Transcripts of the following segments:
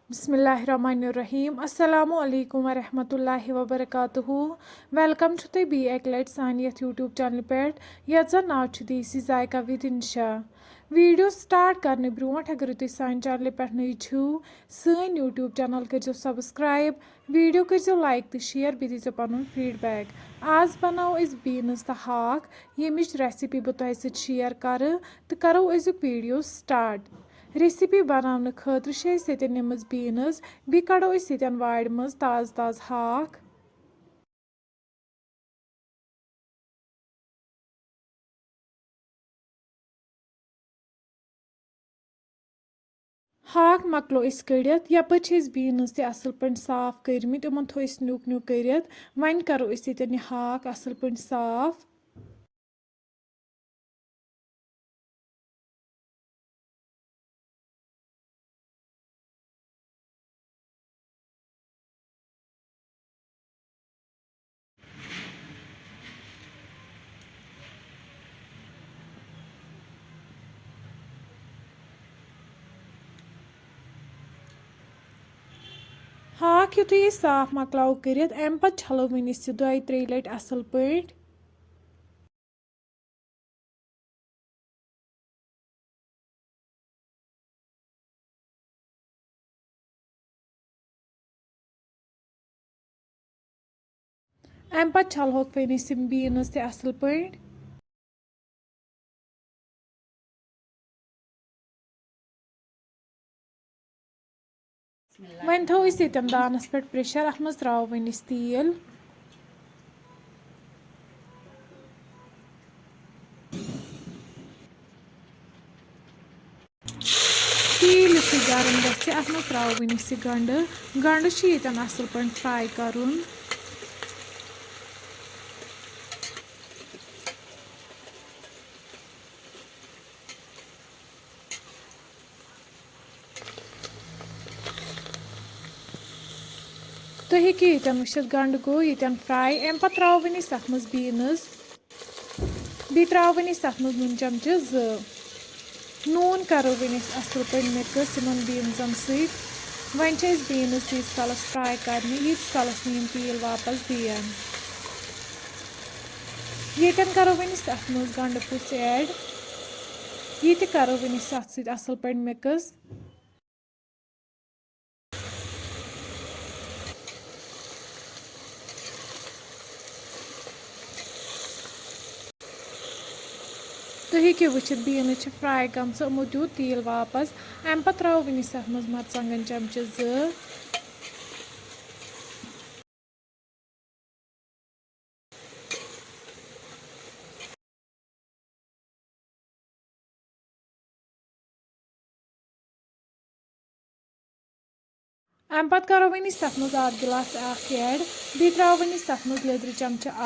बिस्मिल्लाहिर्रहमानिर्रहीम अस्सलामु अलैकुम वरहमतुल्लाहि वबरकातुहू वेलकम छु तुम बी एक लट सान यथ यूट्यूब चैनल पे यथ जन नाव छु देसी जायका विद इंशा वीडियो स्टार्ट करने ब्रोट अगर तुम सान चैनल पे नई छु सन यूट्यूब चैनल करो सब्सक्राइब वीडियो करो लाइक तो शेयर बे दीजो पन फीडबैक आज बनाओ अस बीन्स तो हाक यमिच रेसिपी बह तुह सत शेयर कर तो करो अजुक वीडियो स्टार्ट रेसिपी बनाने खतर ये निमज बीन्स बी कड़ो ये वाड़ मज ताज़ ताज़ हाक हाक मकलो कड़ित यपर बीन्स ते असल पे साफ कर्मित इमन थो न्यूक न्यूक करित वन करो ये हाक असल पे साफ हाक युत साफ मकलाओ करित अम पे छलो वन दोय त्रे लट असल पे अम पे छलहोक वन बीन्स ते असल पे वन थो ये दानस पे प्रेशर अत मज त्रो वन तेल तेल यु गरम गि अत मज त्रो वन गंड गंड ये असल पे फ्राई कर तुम हेकि ये गंड गो ये फ्राई अम पे त्रो वन अत मज बीन्स बी त्रो वन अत मज नून चमचे नून करो वन असल पे मिक्स इन बीन्सन सत वन बीन्स यीस कालस फ्राई करने यीस कालस नीम तेल वापस दियन ये करो वन अत मज गंड पुस ऐड ये करो वन अत सत असल पे मिक्स तुम हेकि वुचित बीन्स फ्राई गम यमो दित तेल वापस अम पे त्रो वन अत मज मरचंगन चमचे अम पे करो वन अत मज आध गिलास ऐड बी त्रो वन अत मज लिद्र चमचे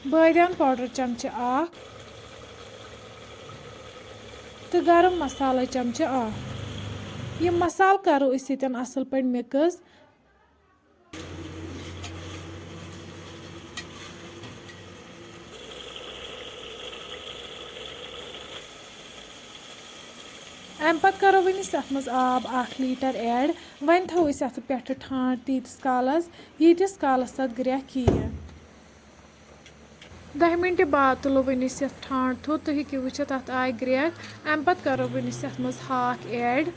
बादियान पाउडर चमचे तो गरम मसाला चमचे ये मसाल करो असल पे मिक्स अम पे करो वन अत मज आब 1 लीटर ऐड वन थो अत पे ठांड तीस कालस यीतिस कालस तथ ग्रेख यह 10 मिनट बाद तुलो वन ठांड थो तुम हेकि वुचित अत आय ग्रेख अम पे करो वन अत मज हाक ऐड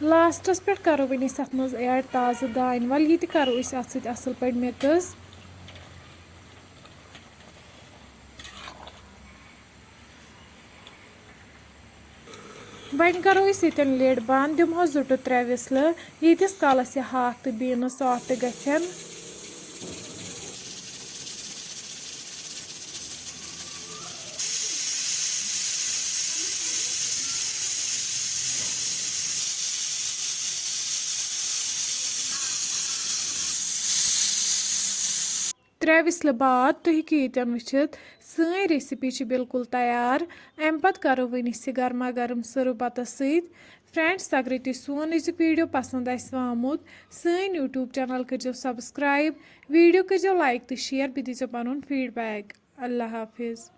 लास्टस पे करो वन अत मज ऐड ताज़ दान वल ये करो अत सत असल पे मिक्स वन करो ये लिड बंद दिमो 2 to 3 विसल यीतिस कालस यह हाक तो बीन्स सॉफ्ट गछन 3 विसल बाद तुम हेकि येतन वुचित सई रेसिपी बिल्कुल तैयार। अम पत करो वन इस गर्मा गर्म सर्व बतस सत। फ्रेंड्स अगर तुम सोन अजुक वीडियो पसंद आमुत सन यूट्यूब चैनल करो सब्सक्राइब, वीडियो करो लाइक तो शेयर, बे दीजो पनुन फीडबैक। अल्लाह हाफिज़।